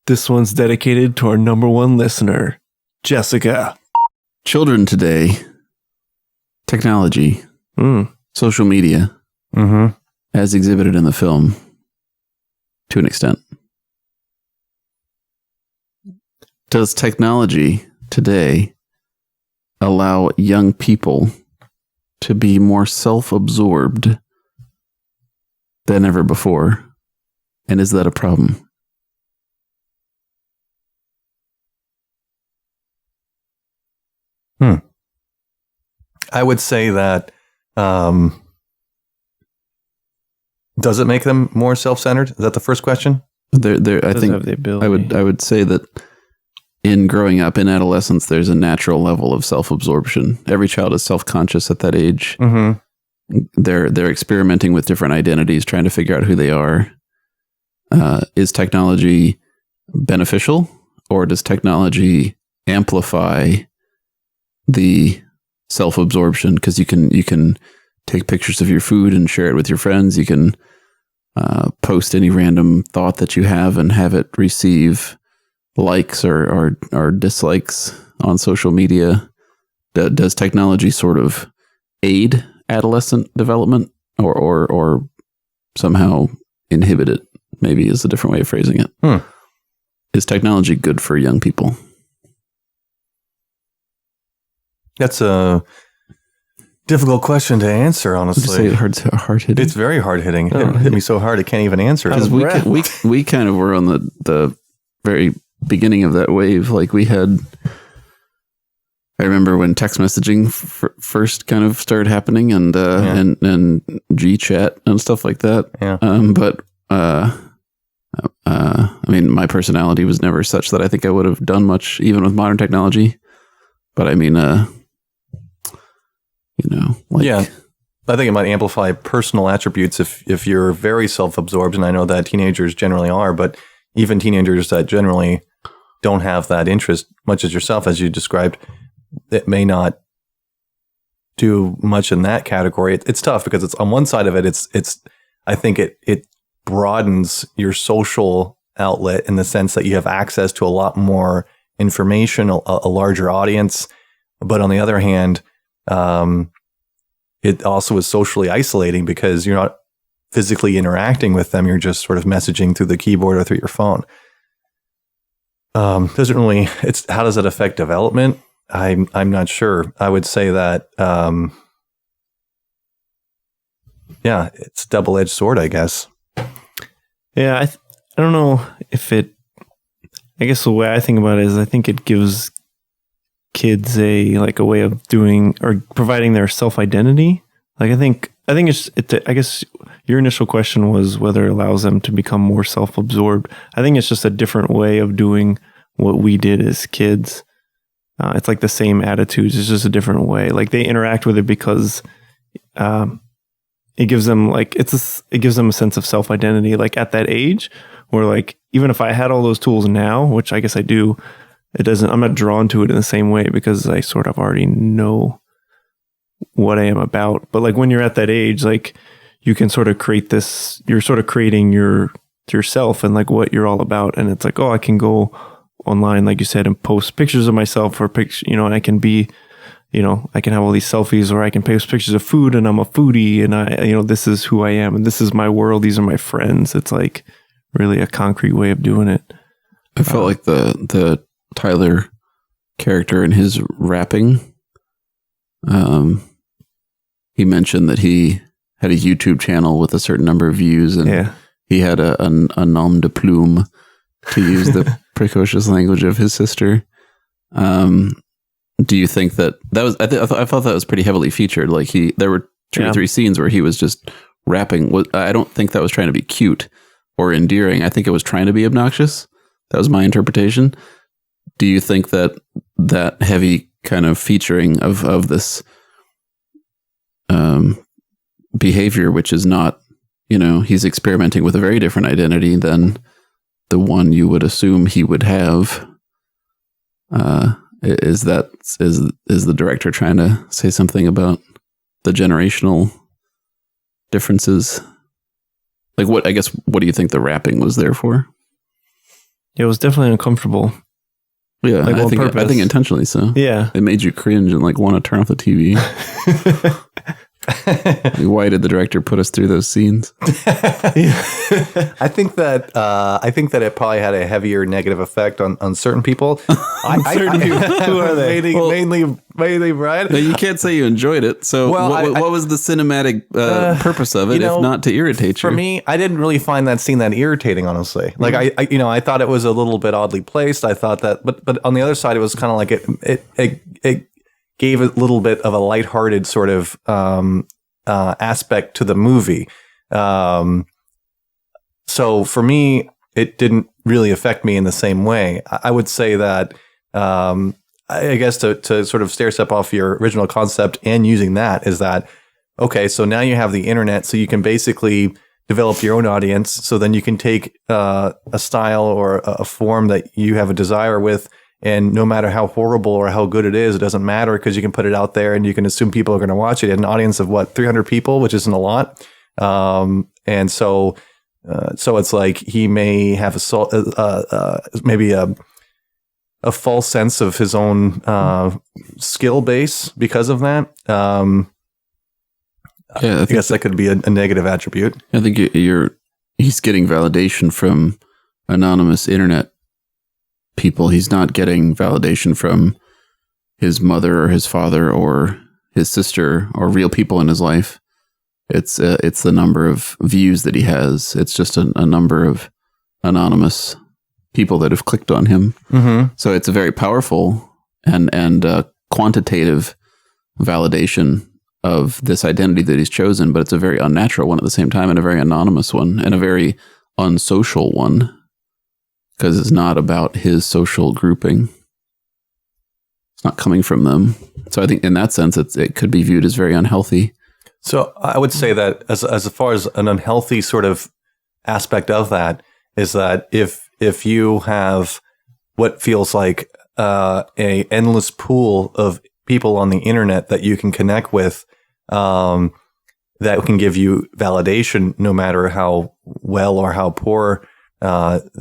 This one's dedicated to our number one listener, Jessica. Children today, technology, social media, as exhibited in the film, to an extent. Does technology today allow young people to be more self-absorbed than ever before? And is that a problem? I would say that does it make them more self-centered? Is that the first question? I think I would say that in growing up in adolescence, there's a natural level of self-absorption. Every child is self-conscious at that age. They're experimenting with different identities, trying to figure out who they are. Is technology beneficial, or does technology amplify the self-absorption? Because you can take pictures of your food and share it with your friends. You can post any random thought that you have and have it receive likes or dislikes on social media. Does technology sort of aid adolescent development or somehow inhibit it? Maybe is a different way of phrasing it. Is technology good for young people? That's a difficult question to answer, honestly. Hard-hitting? It's very hard-hitting. It hit me so hard I can't even answer it. Because we kind of were on the very beginning of that wave. Like we had... I remember when text messaging first kind of started happening and GChat and stuff like that. Yeah. I mean, my personality was never such that I think I would have done much even with modern technology. But I mean, I think it might amplify personal attributes if you're very self-absorbed, and I know that teenagers generally are, but even teenagers that generally don't have that interest, much as yourself, as you described, it may not do much in that category. It's tough because it's on one side of it. I think it broadens your social outlet in the sense that you have access to a lot more information, a larger audience. But on the other hand, it also is socially isolating because you're not physically interacting with them. You're just sort of messaging through the keyboard or through your phone. How does it affect development? I'm not sure. I would say that, it's a double-edged sword, I guess. Yeah, I don't know if it. I guess the way I think about it is I think it gives kids a way of doing or providing their self-identity. Like I think I guess your initial question was whether it allows them to become more self-absorbed. I think it's just a different way of doing what we did as kids. It's like the same attitudes. It's just a different way. Like they interact with it because it gives them it gives them a sense of self-identity. Like at that age, where like even if I had all those tools now, which I guess I do, I'm not drawn to it in the same way because I sort of already know what I am about. But like when you're at that age, like you can sort of create this. You're sort of creating yourself and like what you're all about. And it's like, oh, I can go online, like you said, and post pictures of myself or and I can be, I can have all these selfies, or I can post pictures of food and I'm a foodie and this is who I am and this is my world. These are my friends. It's like really a concrete way of doing it. I felt like the Tyler character in his rapping, he mentioned that he had a YouTube channel with a certain number of views and he had a nom de plume, to use the precocious language of his sister. Do you think that was? I thought that was pretty heavily featured. Like there were two or three scenes where he was just rapping. I don't think that was trying to be cute or endearing. I think it was trying to be obnoxious. That was my interpretation. Do you think that heavy kind of featuring of this behavior, which is not, he's experimenting with a very different identity than the one you would assume he would have, is the director trying to say something about the generational differences? Like what do you think the rapping was there for? It was definitely uncomfortable. Yeah, like I think intentionally so. Yeah. It made you cringe and like want to turn off the TV. Why did the director put us through those scenes? I think that it probably had a heavier negative effect on certain people. Who are they? Mainly Brian. No, you can't say you enjoyed it. So what was the cinematic purpose of it, if not to irritate you? For me, I didn't really find that scene that irritating, honestly. Like I thought it was a little bit oddly placed. I thought that, but on the other side, it was kind of like it gave a little bit of a lighthearted sort of aspect to the movie. So for me, it didn't really affect me in the same way. I would say that, I guess to sort of stair step off your original concept and using that is that, okay, so now you have the internet, so you can basically develop your own audience. So then you can take a style or a form that you have a desire with, and no matter how horrible or how good it is, it doesn't matter because you can put it out there and you can assume people are going to watch it. An audience of 300 people, which isn't a lot. And so it's like he may have maybe a false sense of his own skill base because of that. I guess that could be a negative attribute. I think he's getting validation from anonymous internet people. He's not getting validation from his mother or his father or his sister or real people in his life. It's the number of views that he has. It's just a number of anonymous people that have clicked on him. Mm-hmm. So it's a very powerful and quantitative validation of this identity that he's chosen, but it's a very unnatural one at the same time, and a very anonymous one, and a very unsocial one. Because it's not about his social grouping. It's not coming from them. So I think in that sense, it could be viewed as very unhealthy. So I would say that as far as an unhealthy sort of aspect of that is that if you have what feels like a endless pool of people on the internet that you can connect with, that can give you validation no matter how well or how poor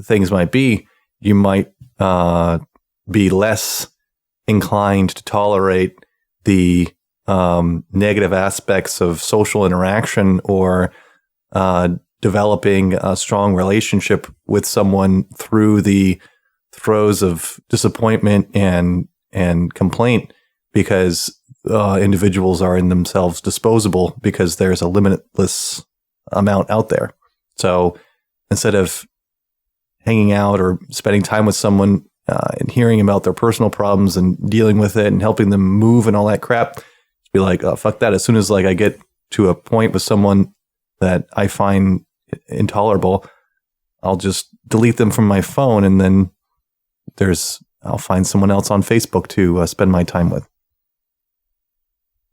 things might be, you might be less inclined to tolerate the negative aspects of social interaction or developing a strong relationship with someone through the throes of disappointment and complaint, because individuals are in themselves disposable because there's a limitless amount out there. So instead of hanging out or spending time with someone and hearing about their personal problems and dealing with it and helping them move and all that crap, be like, oh, fuck that. As soon as I get to a point with someone that I find intolerable, I'll just delete them from my phone, and then I'll find someone else on Facebook to spend my time with.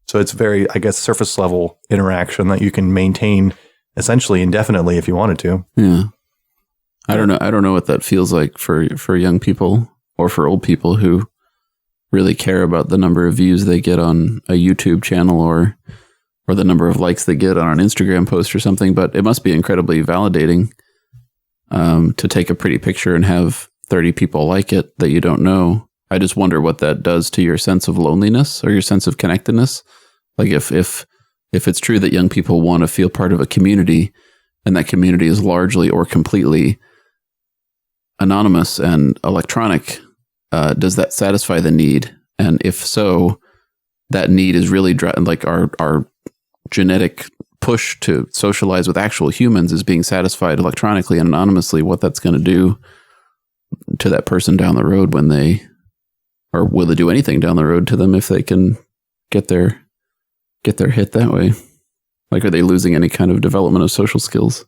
So it's very, I guess, surface level interaction that you can maintain essentially indefinitely if you wanted to. Yeah. I don't know what that feels like for young people or for old people who really care about the number of views they get on a YouTube channel or the number of likes they get on an Instagram post or something. But it must be incredibly validating to take a pretty picture and have 30 people like it that you don't know. I just wonder what that does to your sense of loneliness or your sense of connectedness. Like if it's true that young people want to feel part of a community, and that community is largely or completely anonymous and electronic, does that satisfy the need? And if so, that need is really like our genetic push to socialize with actual humans is being satisfied electronically and anonymously. What that's going to do to that person down the road or will it do anything down the road to them if they can get their hit that way? Like, are they losing any kind of development of social skills?